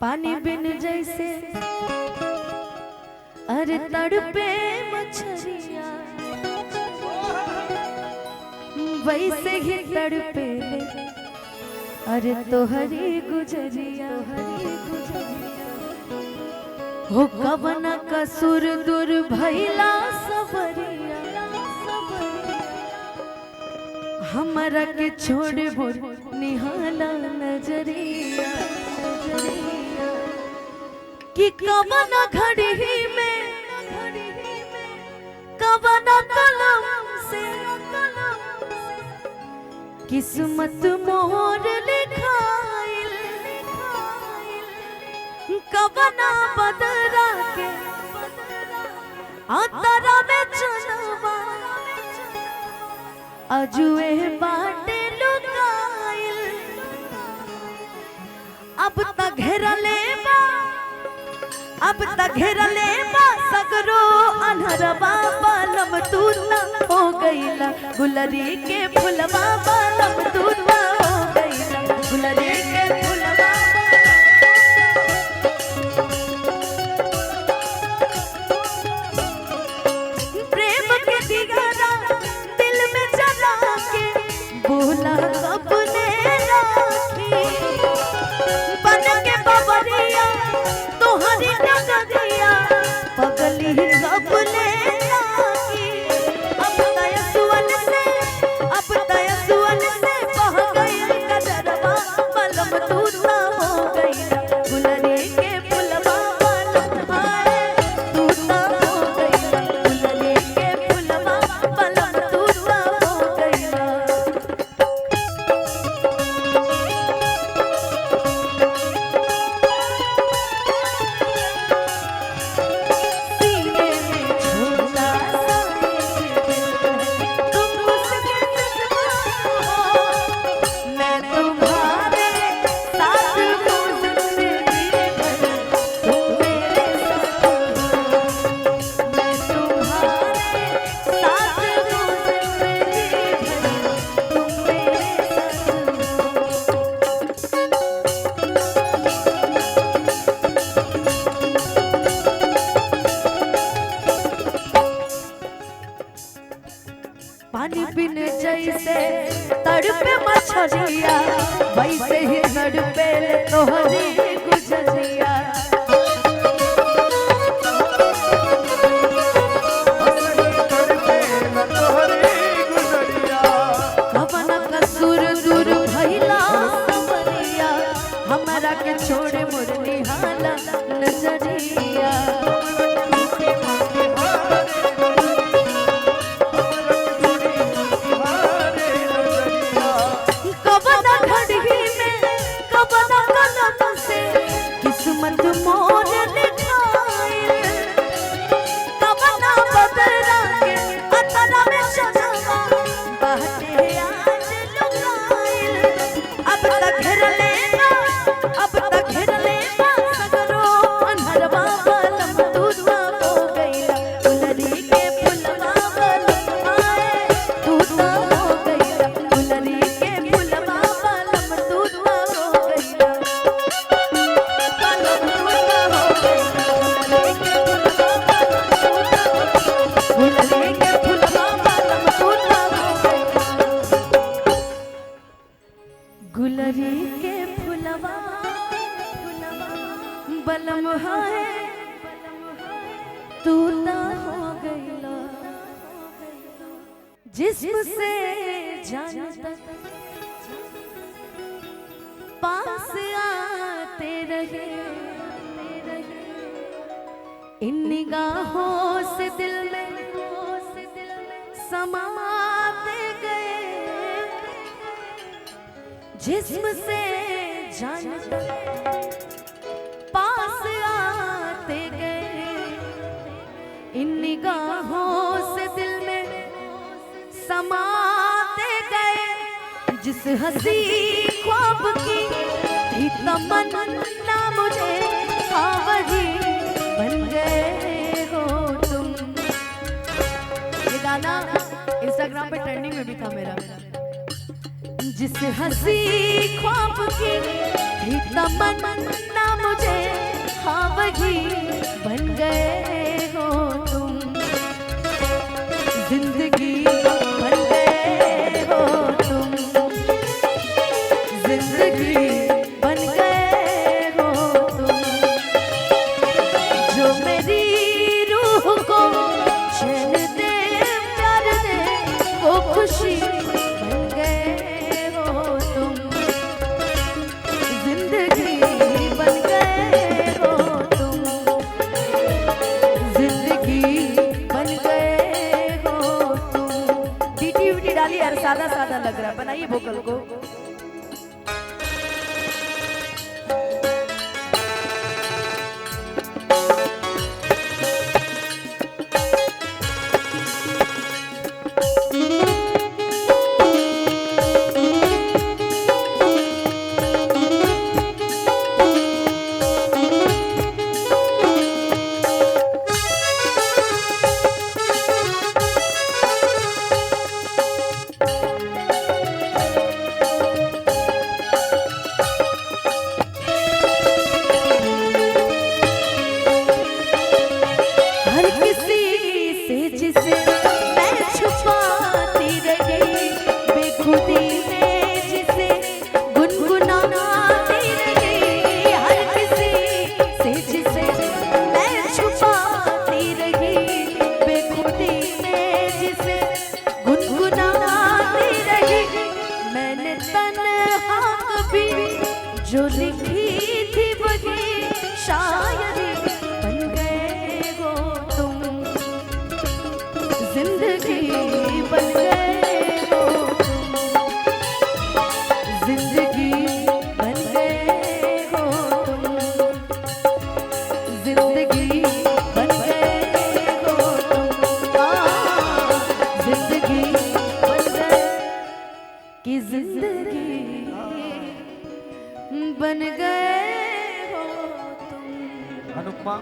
पानी बिन जैसे अरे तड़पे मछलियाँ वैसे ही तड़पे ले अरे तोहरी गुजरिया हो कवन कसूर दूर भैला सबरिया हमरा के छोड़ बोर निहाला नजरिया कि कवन घड़ी में कवन कलम से किस्मत मोर लिखाइल कवना बदरा के अंतरा में चलवा अजुए बाटे लुकाइल अब तक घेरले बा अब तक घेरले बा सगरो अनहरवा बालम तूना हो गईला गुलरी के फुलवा बालम तूना हो गईला गुलरी के फुलवा प्रेम के दिगारा दिल में जला के बोला कब ने राखी बन के बबरिया तोहरी नगरिया पगली कब ले राखी अब तयसुअल से बह गई कजरवा बलम तूता हो गई गुलरी के फुलवा बलम हाय तूता हो गई गुलरी के फुलवा बलम तूता हो गई पानी बिन जैसे तड़पे मछलिया वैसे ही तड़पे ले तोहरी गुजरिया कवन कसूर दूर भइला सबरिया हमरा के छोड़े मोर निहाला नजरिया किस्मत मोर लिखाइल कवना बदरा के अंतरा में चलवा बाटे आज लुकाइल अब तक घेरले बा सगरो अनहरवा बलम तूता हो गईला गुलरी के फुलवा बलम आए तूता हो गईला गुलरी के फुलवा बलम तूता हो गईला गुलरी के फुलवा बलम है तू ना हो गईला जिस्म से जान तक पास आते रहे इन निगाहों से दिल में समाते गए जिस्म से जान पास आते गए इन निगाहों से दिल में समाते गए जिस हंसी ख्वाब की थी तमन्ना मुझे वही बन गए हो तुम। ये गाना इंस्टाग्राम पे ट्रेंडिंग में भी था मेरा। जिस हंसी ख्वाब की थी तमन्ना मुझे लग रहा है, बनाइए वोकल को। जो लिखी थी वही शायरी बन गए हो तुम, जिंदगी बन गए हो तुम, जिंदगी बन गए हो तुम, जिंदगी बन गए हो तुम, जिंदगी बन गए कि जिंदगी बन गए हो तुम। अनुपमा